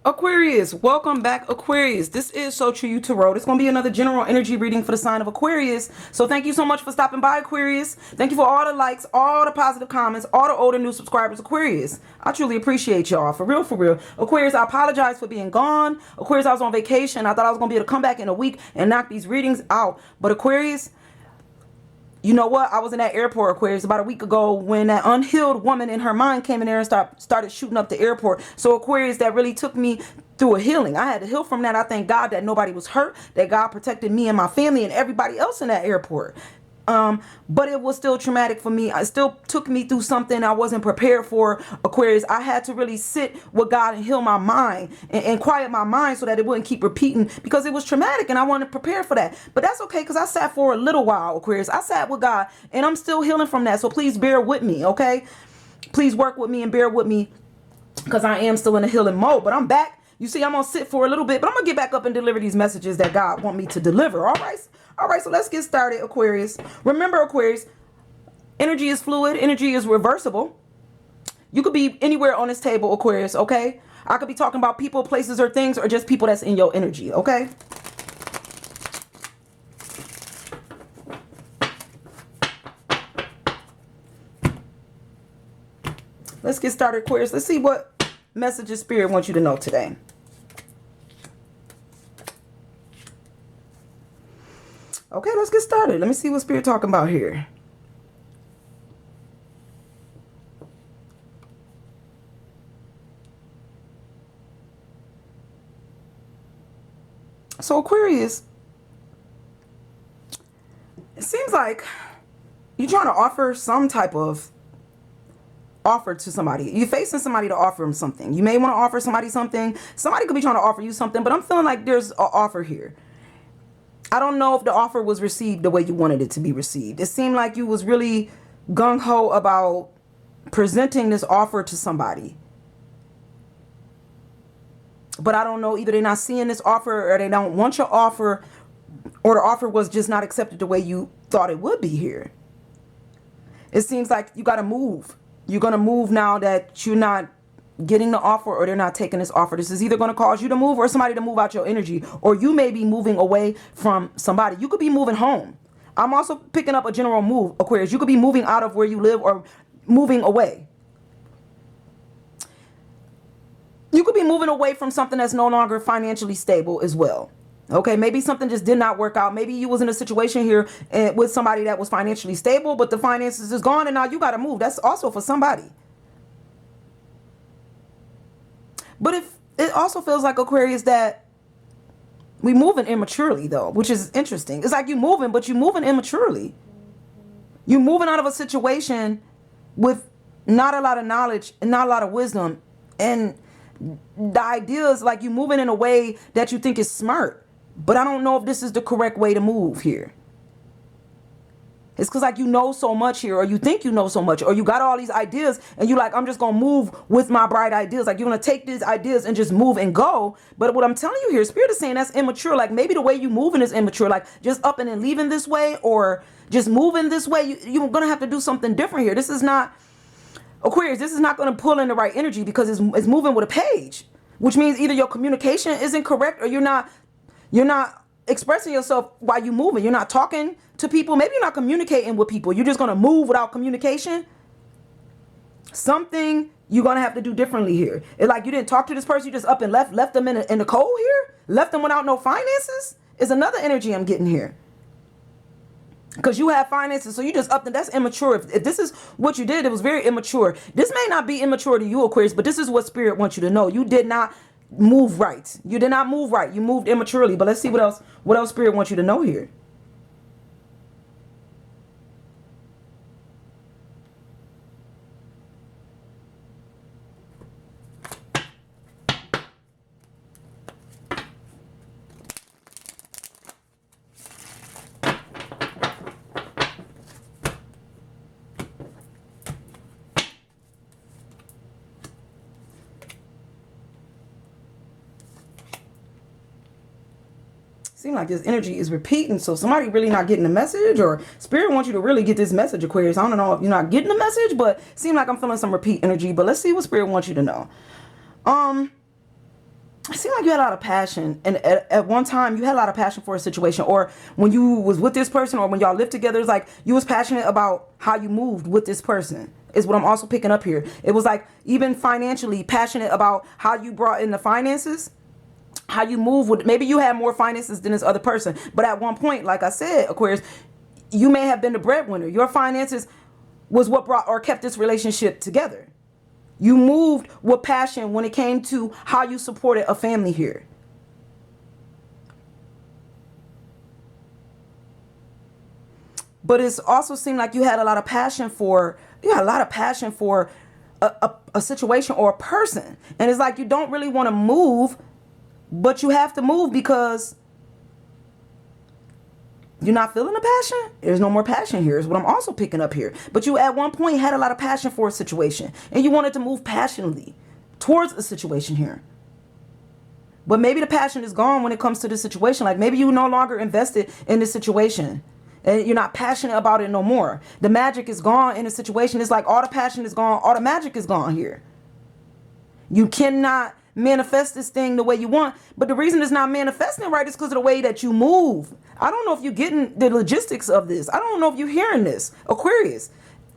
Aquarius, welcome back, Aquarius. This is So True You Tarot. It's going to be another general energy reading for the sign of Aquarius. So thank you so much for stopping by, Aquarius. Thank you for all the likes, all the positive comments, all the old and new subscribers, Aquarius. I truly appreciate y'all. For real, for real. Aquarius, I apologize for being gone. Aquarius, I was on vacation. I thought I was going to be able to come back in a week and knock these readings out. But Aquarius, you know what? I was in that airport, Aquarius, about a week ago when that unhealed woman in her mind came in there and started shooting up the airport. So Aquarius, that really took me through a healing. I had to heal from that. I thank God that nobody was hurt, that God protected me and my family and everybody else in that airport. But it was still traumatic for me. It still took me through something I wasn't prepared for, Aquarius. I had to really sit with God and heal my mind and quiet my mind so that it wouldn't keep repeating, because it was traumatic and I wanted to prepare for that. But that's okay, because I sat for a little while, Aquarius. I sat with God and I'm still healing from that. So please bear with me, okay? Please work with me and bear with me, because I am still in a healing mode. But I'm back. You see, I'm going to sit for a little bit, but I'm going to get back up and deliver these messages that God want me to deliver, all right? All right, so let's get started, Aquarius. Remember, Aquarius, energy is fluid. Energy is reversible. You could be anywhere on this table, Aquarius, okay? I could be talking about people, places, or things, or just people that's in your energy, okay? Let's get started, Aquarius. Let's see what messages Spirit wants you to know today. Okay, let's get started. Let me see what Spirit talking about here. So Aquarius, it seems like you're trying to offer some type of offer to somebody. You're facing somebody to offer them something. You may want to offer somebody something. Somebody could be trying to offer you something, but I'm feeling like there's an offer here. I don't know if the offer was received the way you wanted it to be received. It seemed like you was really gung-ho about presenting this offer to somebody. But I don't know, either they're not seeing this offer or they don't want your offer, or the offer was just not accepted the way you thought it would be here. It seems like you got to move. You're going to move now that you're not getting the offer, or they're not taking this offer. This is either going to cause you to move or somebody to move out your energy, or you may be moving away from somebody. You could be moving home. I'm also picking up a general move, Aquarius. You could be moving out of where you live or moving away. You could be moving away from something that's no longer financially stable as well. Okay, maybe something just did not work out. Maybe you was in a situation here with somebody that was financially stable, but the finances is gone and now you got to move. That's also for somebody. But if it also feels like, Aquarius, that we moving immaturely, though, which is interesting. It's like you moving, but you moving immaturely. You moving out of a situation with not a lot of knowledge and not a lot of wisdom. And the idea is like you moving in a way that you think is smart. But I don't know if this is the correct way to move here. It's because like you know so much here, or you think you know so much, or you got all these ideas and you like, I'm just going to move with my bright ideas. Like you're going to take these ideas and just move and go. But what I'm telling you here, Spirit is saying that's immature. Like maybe the way you moving is immature, like just up and then leaving this way, or just moving this way. You're going to have to do something different here. This is not, Aquarius, this is not going to pull in the right energy, because it's moving with a page, which means either your communication isn't correct, or you're not expressing yourself while you're moving. You're not talking to people. Maybe you're not communicating with people. You're just going to move without communication. Something you're going to have to do differently here. It's like you didn't talk to this person. You just up and left them in the cold here. Left them without no finances is another energy I'm getting here. Because you have finances, so you just up and that's immature. If this is what you did, it was very immature. This may not be immature to you, Aquarius, but this is what Spirit wants you to know. You did not move right. You did not move right. You moved immaturely. But let's see what else Spirit wants you to know here. Seem like this energy is repeating, so somebody really not getting the message, or Spirit wants you to really get this message, Aquarius. I don't know if you're not getting the message, but seem like I'm feeling some repeat energy. But let's see what Spirit wants you to know. it seemed like you had a lot of passion, and at one time you had a lot of passion for a situation, or when you was with this person, or when y'all lived together, it's like you was passionate about how you moved with this person, is what I'm also picking up here. It was like even financially passionate about how you brought in the finances, how you move with, maybe you had more finances than this other person, but at one point, like I said, Aquarius, you may have been the breadwinner. Your finances was what brought or kept this relationship together. You moved with passion when it came to how you supported a family here. But it's also seemed like you had a lot of passion for, a situation or a person. And it's like you don't really want to move, but you have to move because you're not feeling the passion. There's no more passion here is what I'm also picking up here. But you at one point had a lot of passion for a situation, and you wanted to move passionately towards a situation here. But maybe the passion is gone when it comes to this situation. Like maybe you no longer invested in this situation and you're not passionate about it no more. The magic is gone in the situation. It's like all the passion is gone. All the magic is gone here. You cannot manifest this thing the way you want. But the reason it's not manifesting right is because of the way that you move. I don't know if you're getting the logistics of this. I don't know if you're hearing this, Aquarius.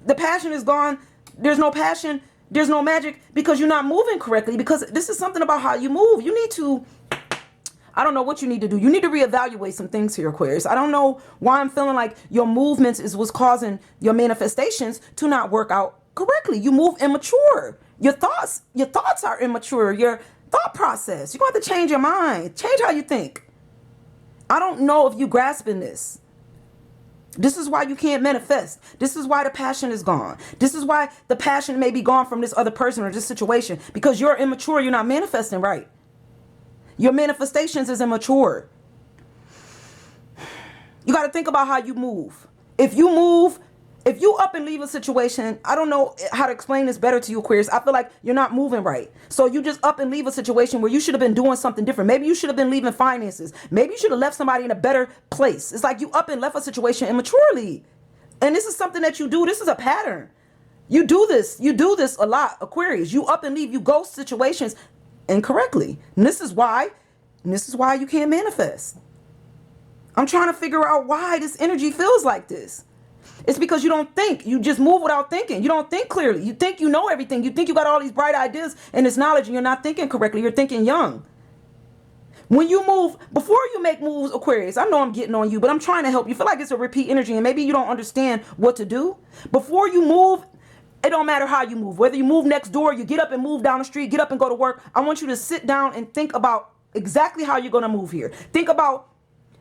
The passion is gone. There's no passion. There's no magic because you're not moving correctly, because this is something about how you move. You need to, I don't know what you need to do. You need to reevaluate some things here, Aquarius. I don't know why I'm feeling like your movements is what's causing your manifestations to not work out correctly. You move immature. Your thoughts are immature. Your thought process. You're going to have to change your mind. Change how you think. I don't know if you grasping this. This is why you can't manifest. This is why the passion is gone. This is why the passion may be gone from this other person or this situation, because you're immature. You're not manifesting right. Your manifestations is immature. You got to think about how you move. If you up and leave a situation, I don't know how to explain this better to you, Aquarius. I feel like you're not moving right. So you just up and leave a situation where you should have been doing something different. Maybe you should have been leaving finances. Maybe you should have left somebody in a better place. It's like you up and left a situation immaturely. And this is something that you do. This is a pattern. You do this. You do this a lot, Aquarius. You up and leave. You ghost situations incorrectly. And this is why you can't manifest. I'm trying to figure out why this energy feels like this. It's because you don't think. You just move without thinking. You don't think clearly. You think you know everything. You think you got all these bright ideas and this knowledge, and you're not thinking correctly. You're thinking young. When you move, before you make moves, Aquarius, I know I'm getting on you, but I'm trying to help you. Feel like it's a repeat energy, and maybe you don't understand what to do. Before you move, it don't matter how you move. Whether you move next door, you get up and move down the street, get up and go to work. I want you to sit down and think about exactly how you're going to move here. Think about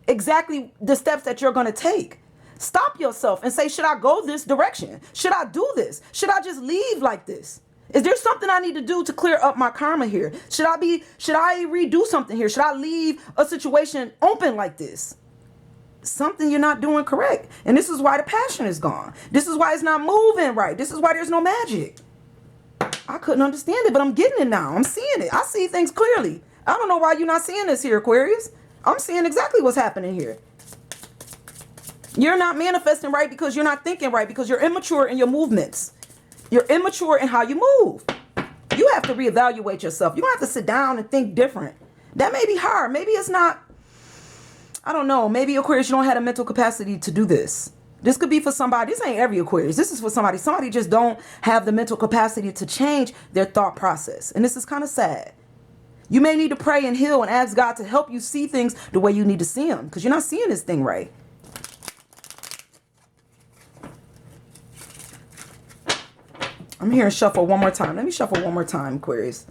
exactly the steps that you're going to take. Stop yourself and say, should I go this direction? Should I do this? Should I just leave like this? Is there something I need to do to clear up my karma here? Should I redo something here? Should I leave a situation open like this? Something you're not doing correct. And this is why the passion is gone. This is why it's not moving right. This is why there's no magic. I couldn't understand it, but I'm getting it now. I'm seeing it. I see things clearly. I don't know why you're not seeing this here, Aquarius. I'm seeing exactly what's happening here. You're not manifesting right because you're not thinking right, because you're immature in your movements. You're immature in how you move. You have to reevaluate yourself. You don't have to sit down and think different. That may be hard. Maybe it's not, I don't know. Maybe, Aquarius, you don't have the mental capacity to do this. This could be for somebody. This ain't every Aquarius. This is for somebody. Somebody just don't have the mental capacity to change their thought process. And this is kind of sad. You may need to pray and heal and ask God to help you see things the way you need to see them, because you're not seeing this thing right. I'm hearing shuffle one more time. Let me shuffle one more time, Aquarius.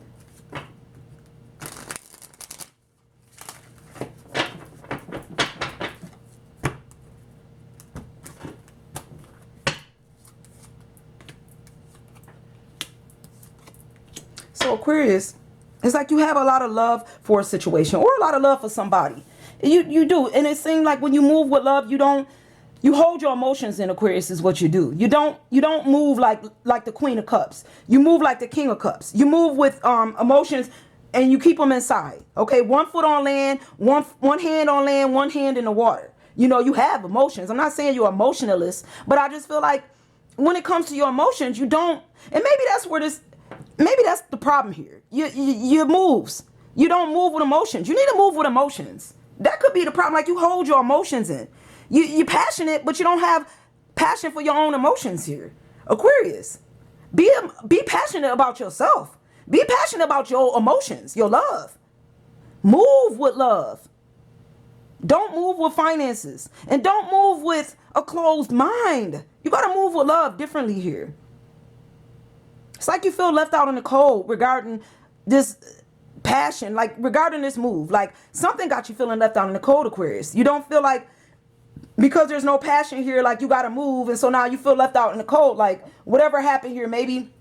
So Aquarius, it's like you have a lot of love for a situation or a lot of love for somebody. You do. And it seems like when you move with love, you hold your emotions in, Aquarius, is what you do. You don't move like the Queen of Cups. You move like the King of Cups. You move with emotions and you keep them inside. Okay, 1 foot on land, one hand on land, one hand in the water. You know, you have emotions. I'm not saying you're emotionalist, but I just feel like when it comes to your emotions, you don't. And maybe that's the problem here. Your moves. You don't move with emotions. You need to move with emotions. That could be the problem. Like, you hold your emotions in. You're passionate, but you don't have passion for your own emotions here. Aquarius, be passionate about yourself. Be passionate about your emotions, your love. Move with love. Don't move with finances. And don't move with a closed mind. You got to move with love differently here. It's like you feel left out in the cold regarding this passion, like regarding this move. Like, something got you feeling left out in the cold, Aquarius. You don't feel like, because there's no passion here, like you got to move. And so now you feel left out in the cold. Like, whatever happened here, maybe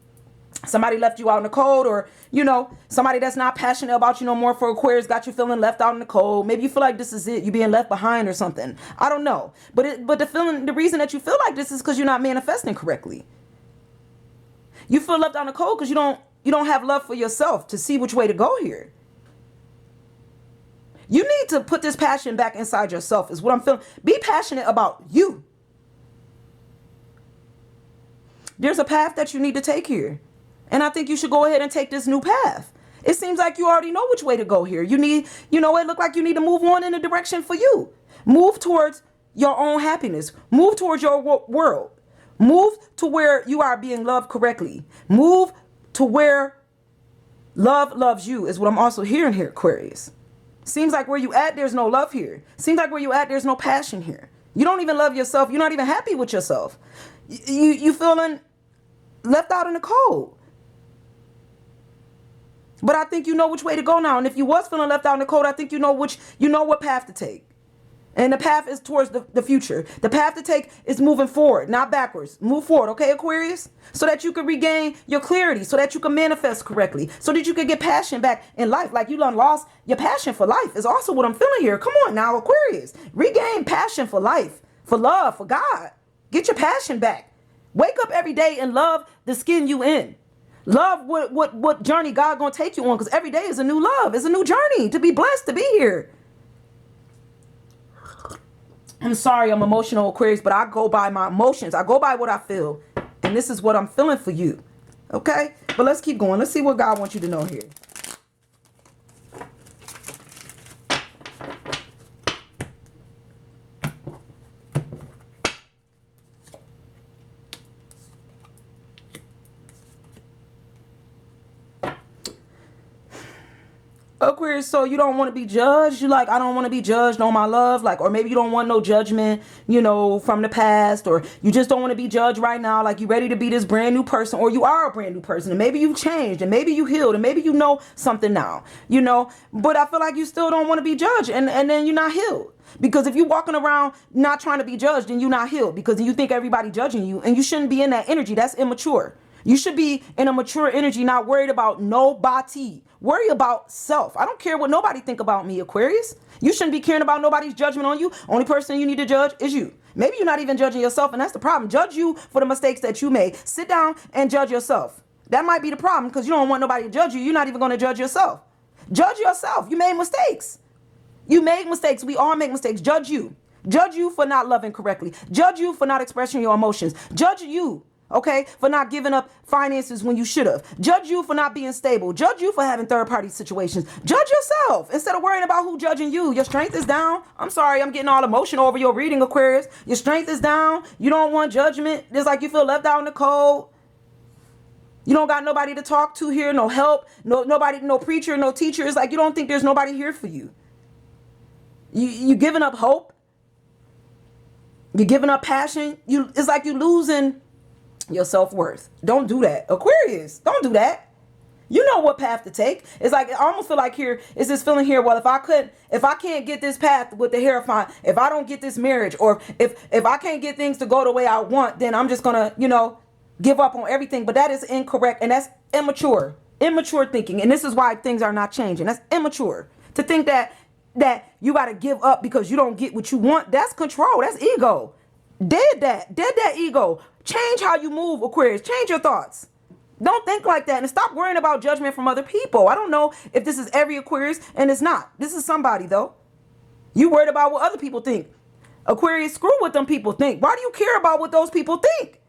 somebody left you out in the cold, or, you know, somebody that's not passionate about you no more for Aquarius got you feeling left out in the cold. Maybe you feel like this is it. You're being left behind or something. I don't know. But the reason that you feel like this is because you're not manifesting correctly. You feel left out in the cold because you don't have love for yourself to see which way to go here. You need to put this passion back inside yourself is what I'm feeling. Be passionate about you. There's a path that you need to take here. And I think you should go ahead and take this new path. It seems like you already know which way to go here. It look like you need to move on in a direction for you. Move towards your own happiness. Move towards your world. Move to where you are being loved correctly. Move to where love loves you is what I'm also hearing here, Aquarius. Seems like where you at, there's no love here. Seems like where you at, there's no passion here. You don't even love yourself. You're not even happy with yourself. You feeling left out in the cold. But I think you know which way to go now. And if you was feeling left out in the cold, I think you know what path to take. And the path is towards the future. The path to take is moving forward, not backwards. Move forward, okay, Aquarius? So that you can regain your clarity, so that you can manifest correctly, so that you can get passion back in life. Like, you done lost your passion for life is also what I'm feeling here. Come on now, Aquarius. Regain passion for life, for love, for God. Get your passion back. Wake up every day and love the skin you in. Love what journey God gonna take you on, because every day is a new love. It's a new journey to be blessed to be here. I'm sorry, I'm emotional, Aquarius, but I go by my emotions. I go by what I feel. And this is what I'm feeling for you. Okay? But let's keep going. Let's see what God wants you to know here. Aquarius, so you don't want to be judged. You like, I don't want to be judged on my love. Like, or maybe you don't want no judgment, from the past, or you just don't want to be judged right now. Like, you ready to be this brand new person, or you are a brand new person, and maybe you've changed, and maybe you healed, and maybe you know something now, but I feel like you still don't want to be judged, and then you're not healed. Because if you're walking around not trying to be judged, then you're not healed, because you think everybody judging you, and you shouldn't be in that energy. That's immature. You should be in a mature energy, not worried about nobody. Worry about self. I don't care what nobody think about me, Aquarius. You shouldn't be caring about nobody's judgment on you. Only person you need to judge is you. Maybe you're not even judging yourself, and that's the problem. Judge you for the mistakes that you made. Sit down and judge yourself. That might be the problem, because you don't want nobody to judge you. You're not even going to judge yourself. Judge yourself. You made mistakes. You made mistakes. We all make mistakes. Judge you. Judge you for not loving correctly. Judge you for not expressing your emotions. Judge you, okay, for not giving up finances when you should have. Judge you for not being stable. Judge you for having third-party situations. Judge yourself instead of worrying about who judging you. Your strength is down. I'm sorry, I'm getting all emotional over your reading, Aquarius. Your strength is down. You don't want judgment. It's like you feel left out in the cold. You don't got nobody to talk to here, no help, nobody, no preacher, no teacher. It's like you don't think there's nobody here for you. You giving up hope. You're giving up passion. It's like you losing your self-worth. Don't do that, Aquarius. Don't do that. You know what path to take. It's like, I almost feel like here is this feeling here. Well, if I can't get this path with the hierophant, if I don't get this marriage, or if I can't get things to go the way I want, then I'm just gonna, give up on everything. But that is incorrect, and that's immature thinking. And this is why things are not changing. That's immature to think that you got to give up because you don't get what you want. That's control. That's ego. Dead that ego. Change how you move, Aquarius. Change your thoughts. Don't think like that, and stop worrying about judgment from other people. I don't know if this is every Aquarius, and it's not. This is somebody, though. You worried about what other people think. Aquarius, screw what them people think. Why do you care about what those people think?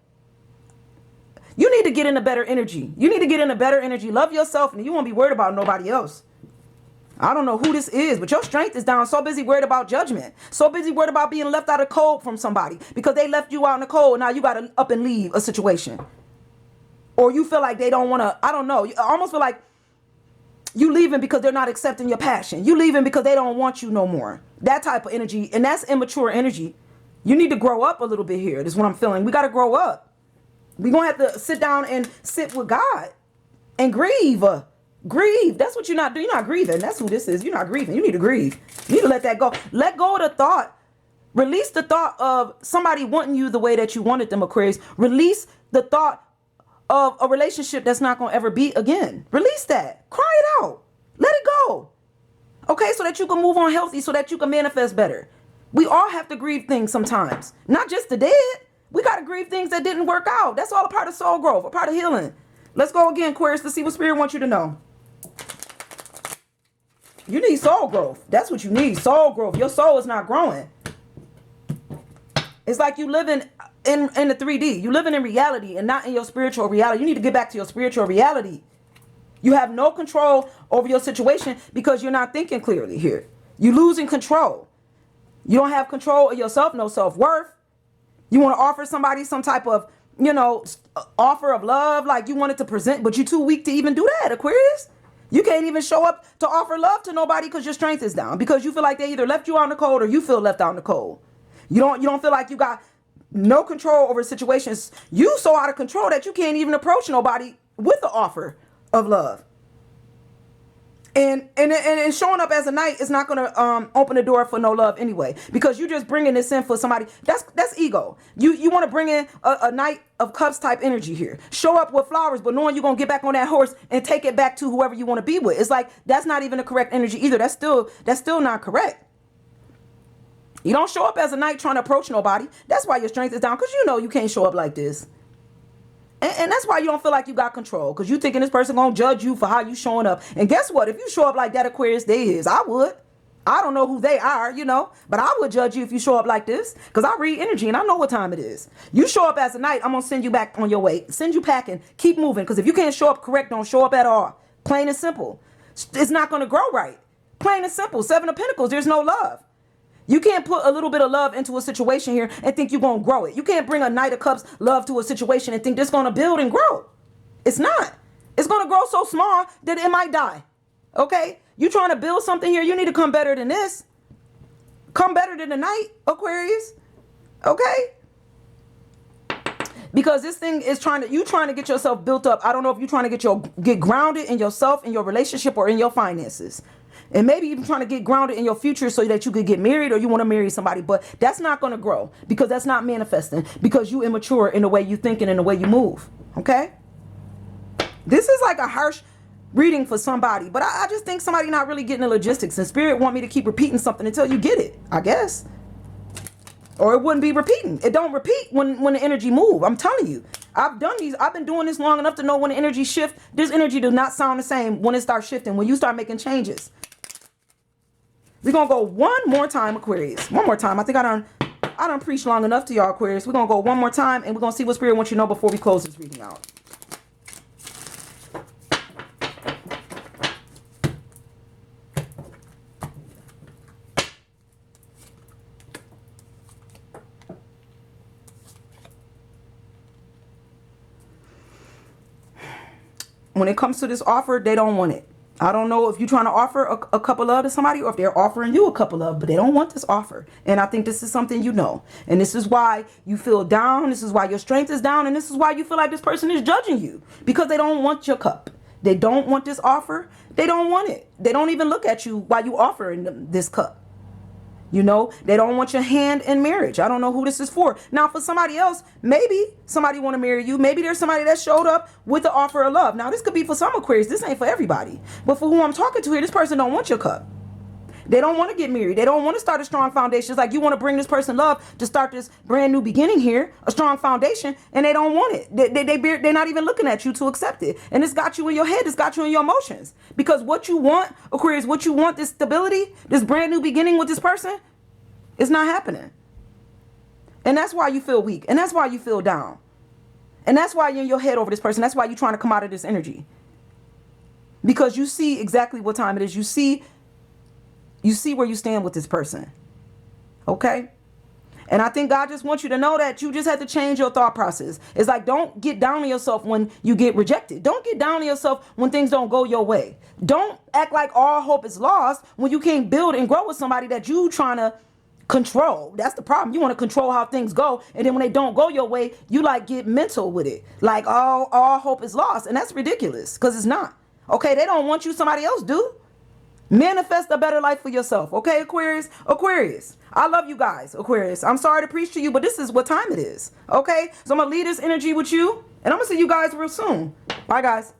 You need to get in a better energy. You need to get in a better energy. Love yourself, and you won't be worried about nobody else. I don't know who this is, but your strength is down. So busy worried about judgment. So busy worried about being left out of cold from somebody because they left you out in the cold. Now you got to up and leave a situation. Or you feel like they don't want to, I don't know. I almost feel like you leaving because they're not accepting your passion. You leaving because they don't want you no more. That type of energy. And that's immature energy. You need to grow up a little bit here. This is what I'm feeling. We got to grow up. We're going to have to sit down and sit with God and grieve. Grieve. That's what you're not doing. You're not grieving. That's who this is. You're not grieving. You need to grieve. You need to let that go. Let go of the thought. Release the thought of somebody wanting you the way that you wanted them, Aquarius. Release the thought of a relationship that's not going to ever be again. Release that. Cry it out. Let it go. Okay, so that you can move on healthy, so that you can manifest better. We all have to grieve things sometimes. Not just the dead. We got to grieve things that didn't work out. That's all a part of soul growth, a part of healing. Let's go again, Aquarius, to see what Spirit wants you to know. You need soul growth. That's what you need, soul growth. Your soul is not growing. It's like you living in the 3D. You living in reality and not in your spiritual reality. You need to get back to your spiritual reality. You have no control over your situation because you're not thinking clearly here. You're losing control. You don't have control of yourself, no self-worth. You want to offer somebody some type of, offer of love like you wanted to present, but you're too weak to even do that, Aquarius. You can't even show up to offer love to nobody because your strength is down, because you feel like they either left you out in the cold or you feel left out in the cold. You don't feel like you got no control over situations. You so out of control that you can't even approach nobody with the offer of love. And showing up as a knight is not going to open the door for no love anyway, because you're just bringing this in for somebody. That's ego. You want to bring in a Knight of Cups type energy here. Show up with flowers, but knowing you're going to get back on that horse and take it back to whoever you want to be with. It's like that's not even the correct energy either. That's still not correct. You don't show up as a knight trying to approach nobody. That's why your strength is down, because you can't show up like this. And that's why you don't feel like you got control, because you thinking this person going to judge you for how you showing up. And guess what? If you show up like that, Aquarius, they is. I would. I don't know who they are, but I would judge you if you show up like this, because I read energy and I know what time it is. You show up as a knight, I'm going to send you back on your way. Send you packing. Keep moving, because if you can't show up correct, don't show up at all. Plain and simple. It's not going to grow right. Plain and simple. 7 of Pentacles. There's no love. You can't put a little bit of love into a situation here and think you're going to grow it. You can't bring a Knight of Cups love to a situation and think this going to build and grow. It's not. It's going to grow so small that it might die. Okay? You trying to build something here, you need to come better than this. Come better than the Knight, Aquarius. Okay? Because this thing is trying to get yourself built up. I don't know if you're trying to get grounded in yourself, in your relationship, or in your finances. And maybe even trying to get grounded in your future so that you could get married, or you want to marry somebody. But that's not going to grow, because that's not manifesting, because you immature in the way you think and in the way you move. Okay? This is like a harsh reading for somebody. But I just think somebody not really getting the logistics. And Spirit want me to keep repeating something until you get it, I guess. Or it wouldn't be repeating. It don't repeat when the energy move. I'm telling you. I've been doing this long enough to know when the energy shift. This energy does not sound the same when it starts shifting, when you start making changes. We're going to go one more time, Aquarius. One more time. I think I done preached long enough to y'all, Aquarius. We're going to go one more time, and we're going to see what Spirit wants you to know before we close this reading out. When it comes to this offer, they don't want it. I don't know if you're trying to offer a couple love to somebody, or if they're offering you a couple love, but they don't want this offer. And I think this is something you know. And this is why you feel down. This is why your strength is down. And this is why you feel like this person is judging you, because they don't want your cup. They don't want this offer. They don't want it. They don't even look at you while you offering them this cup. They don't want your hand in marriage. I don't know who this is for. Now, for somebody else, maybe somebody want to marry you. Maybe there's somebody that showed up with the offer of love. Now, this could be for some Aquarius. This ain't for everybody. But for who I'm talking to here, this person don't want your cup. They don't want to get married. They don't want to start a strong foundation. It's like you want to bring this person love to start this brand new beginning here, a strong foundation, and they don't want it. They're not even looking at you to accept it. And it's got you in your head. It's got you in your emotions. Because what you want, Aquarius, what you want, this stability, this brand new beginning with this person, it's not happening. And that's why you feel weak. And that's why you feel down. And that's why you're in your head over this person. That's why you're trying to come out of this energy. Because you see exactly what time it is. You see you see where you stand with this person. Okay? And I think God just wants you to know that you just have to change your thought process. It's like, don't get down on yourself when you get rejected. Don't get down on yourself when things don't go your way. Don't act like all hope is lost when you can't build and grow with somebody that you trying to control. That's the problem. You want to control how things go. And then when they don't go your way, you like get mental with it. Like all hope is lost. And that's ridiculous because it's not. Okay, they don't want you, somebody else do. Manifest a better life for yourself. Okay, Aquarius? Aquarius. I love you guys, Aquarius. I'm sorry to preach to you, but this is what time it is. Okay? So I'm going to leave this energy with you, and I'm going to see you guys real soon. Bye, guys.